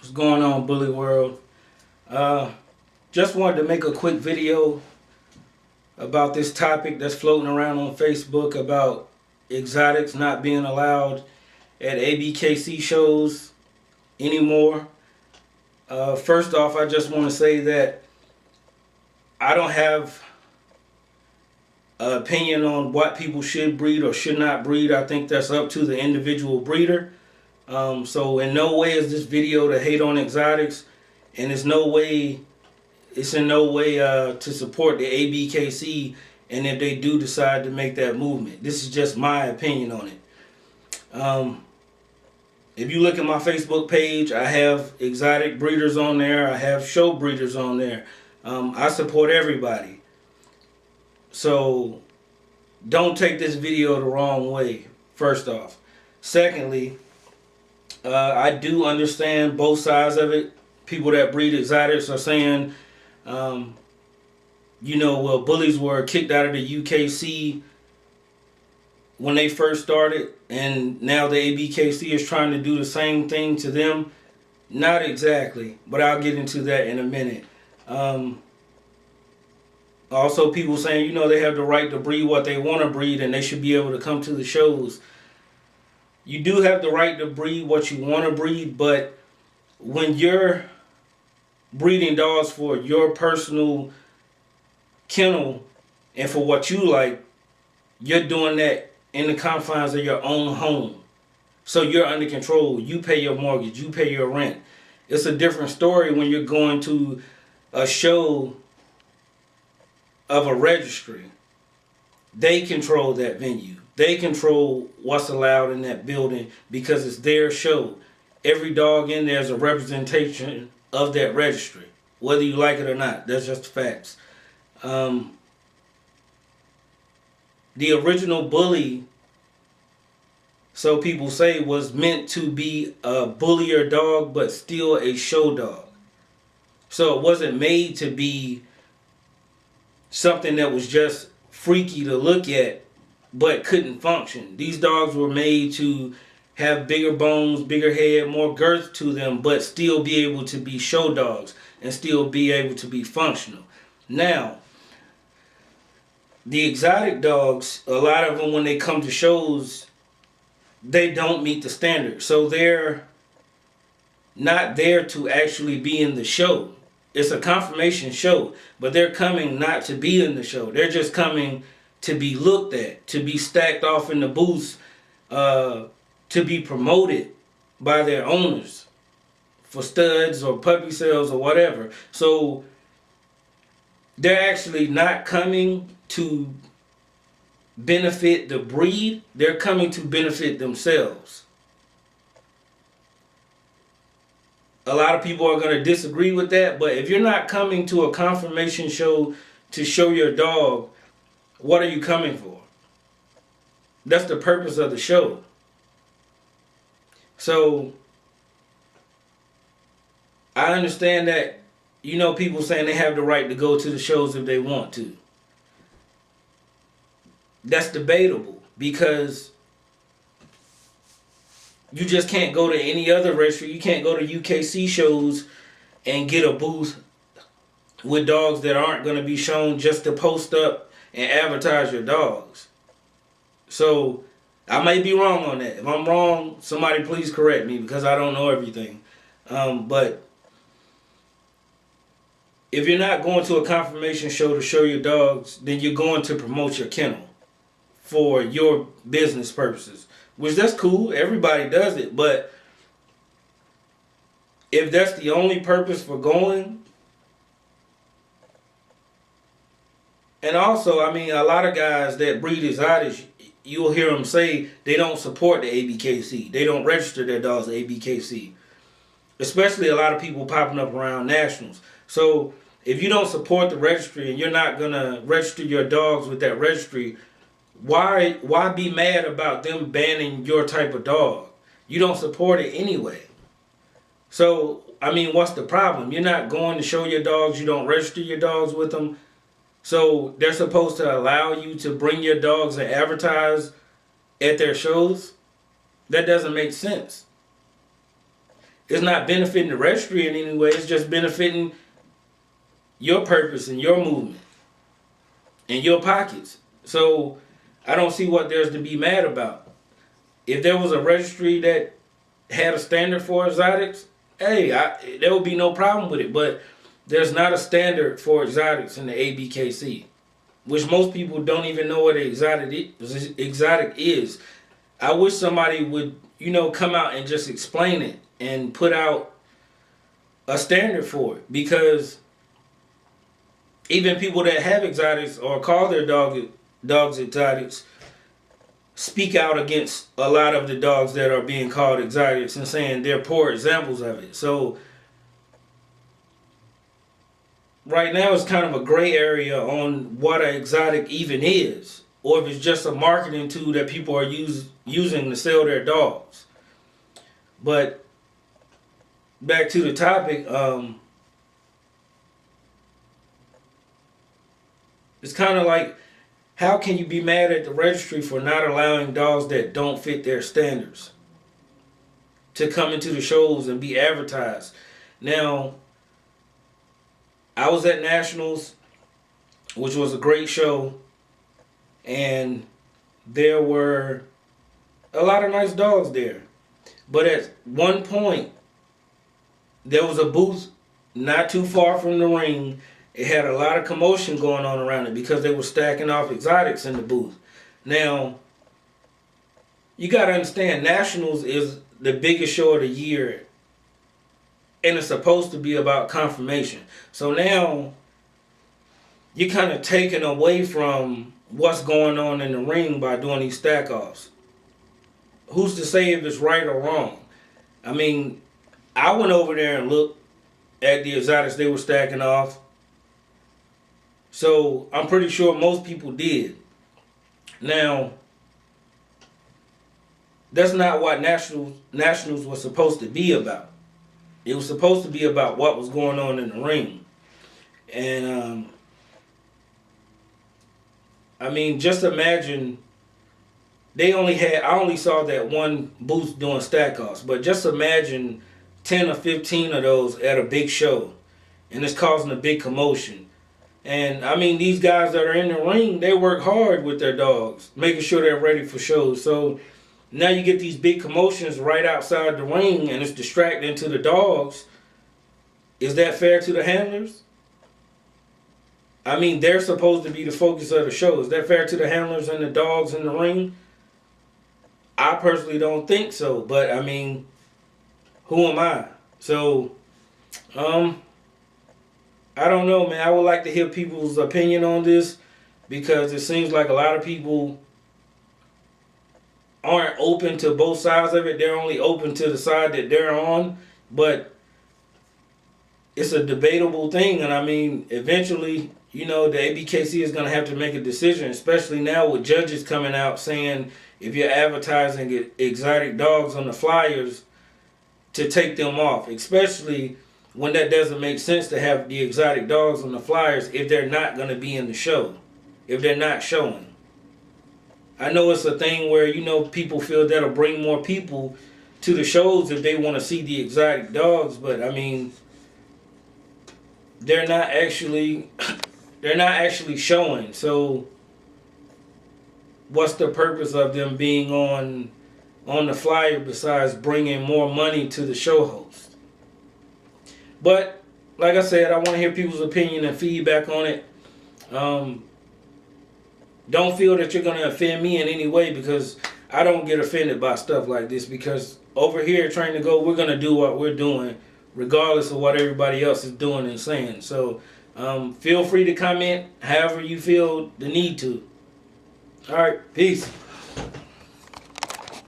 What's going on, Bully World? Just wanted to make a quick video about this topic that's floating around on Facebook about exotics not being allowed at ABKC shows anymore. First off, I just want to say that I don't have an opinion on what people should breed or should not breed. I think that's up to the individual breeder. So in no way is this video to hate on exotics, and it's in no way to support the ABKC, and if they do decide to make that movement. This is just my opinion on it. If you look at my Facebook page, I have exotic breeders on there. I have show breeders on there. I support everybody. So don't take this video the wrong way, first off. Secondly, I do understand both sides of it. People that breed exotics are saying, well, bullies were kicked out of the UKC when they first started, and now the ABKC is trying to do the same thing to them. Not exactly, but I'll get into that in a minute. Also, people saying, they have the right to breed what they want to breed, and they should be able to come to the shows. You do have the right to breed what you want to breed, but when you're breeding dogs for your personal kennel and for what you like, you're doing that in the confines of your own home. So you're under control. You pay your mortgage. You pay your rent. It's a different story when you're going to a show of a registry. They control that venue. They control what's allowed in that building because it's their show. Every dog in there is a representation of that registry, whether you like it or not. That's just the facts. The original bully, so people say, was meant to be a bullier dog, but still a show dog. So it wasn't made to be something that was just freaky to look at, but couldn't function. These dogs were made to have bigger bones, bigger head, more girth to them, but still be able to be show dogs and still be able to be functional. Now, the exotic dogs, a lot of them, when they come to shows, they don't meet the standard. So they're not there to actually be in the show. It's a confirmation show, but they're coming not to be in the show. They're just coming to be looked at, to be stacked off in the booths, to be promoted by their owners for studs or puppy sales or whatever. So they're actually not coming to benefit the breed. They're coming to benefit themselves. A lot of people are going to disagree with that, but if you're not coming to a confirmation show to show your dog, what are you coming for? That's the purpose of the show. So I understand that, people saying they have the right to go to the shows if they want to. That's debatable because you just can't go to any other registry. You can't go to UKC shows and get a booth with dogs that aren't going to be shown just to post up and advertise your dogs. So I may be wrong on that. If I'm wrong, somebody please correct me because I don't know everything. But if you're not going to a confirmation show to show your dogs, then you're going to promote your kennel for your business purposes, which that's cool. Everybody does it. But if that's the only purpose for going, and also, a lot of guys that breed exotics, you'll hear them say they don't support the ABKC. They don't register their dogs at ABKC. Especially a lot of people popping up around nationals. So if you don't support the registry and you're not going to register your dogs with that registry, why be mad about them banning your type of dog? You don't support it anyway. So, what's the problem? You're not going to show your dogs. You don't register your dogs with them. So they're supposed to allow you to bring your dogs and advertise at their shows? That doesn't make sense. it's not benefiting the registry in any way. It's just benefiting your purpose and your movement and your pockets. So I don't see what there's to be mad about. If there was a registry that had a standard for exotics, hey, there would be no problem with it. But there's not a standard for exotics in the ABKC, which most people don't even know what an exotic is. I wish somebody would, come out and just explain it and put out a standard for it, because even people that have exotics or call their dogs exotics speak out against a lot of the dogs that are being called exotics and saying they're poor examples of it. So right now it's kind of a gray area on what an exotic even is, or if it's just a marketing tool that people are using to sell their dogs. But back to the topic, it's kind of like, how can you be mad at the registry for not allowing dogs that don't fit their standards to come into the shows and be advertised? Now, I was at Nationals, which was a great show, and there were a lot of nice dogs there. But at one point, there was a booth not too far from the ring. It had a lot of commotion going on around it because they were stacking off exotics in the booth. Now, you got to understand, Nationals is the biggest show of the year, and it's supposed to be about confirmation. So now, you're kind of taken away from what's going on in the ring by doing these stack-offs. Who's to say if it's right or wrong? I mean, I went over there and looked at the exotics they were stacking off. So I'm pretty sure most people did. Now, that's not what Nationals was supposed to be about. It was supposed to be about what was going on in the ring. And, I mean, just imagine, I only saw that one booth doing stack-offs, but just imagine 10 or 15 of those at a big show, and it's causing a big commotion. And, I mean, these guys that are in the ring, they work hard with their dogs, making sure they're ready for shows. So now you get these big commotions right outside the ring, and it's distracting to the dogs. Is that fair to the handlers? I mean, they're supposed to be the focus of the show. Is that fair to the handlers and the dogs in the ring? I personally don't think so. But, I mean, who am I? So, I don't know, man. I would like to hear people's opinion on this, because it seems like a lot of people aren't open to both sides of it. They're only open to the side that they're on. But it's a debatable thing. And, I mean, eventually, the ABKC is going to have to make a decision, especially now with judges coming out saying if you're advertising exotic dogs on the flyers, to take them off, especially when that doesn't make sense to have the exotic dogs on the flyers if they're not going to be in the show, if they're not showing. I know it's a thing where, people feel that'll bring more people to the shows if they want to see the exotic dogs, but I mean, they're not actually showing. So what's the purpose of them being on the flyer besides bringing more money to the show host? But like I said, I want to hear people's opinion and feedback on it. Don't feel that you're going to offend me in any way, because I don't get offended by stuff like this, because over here at Train to Go, we're going to do what we're doing regardless of what everybody else is doing and saying. So feel free to comment however you feel the need to. All right, peace.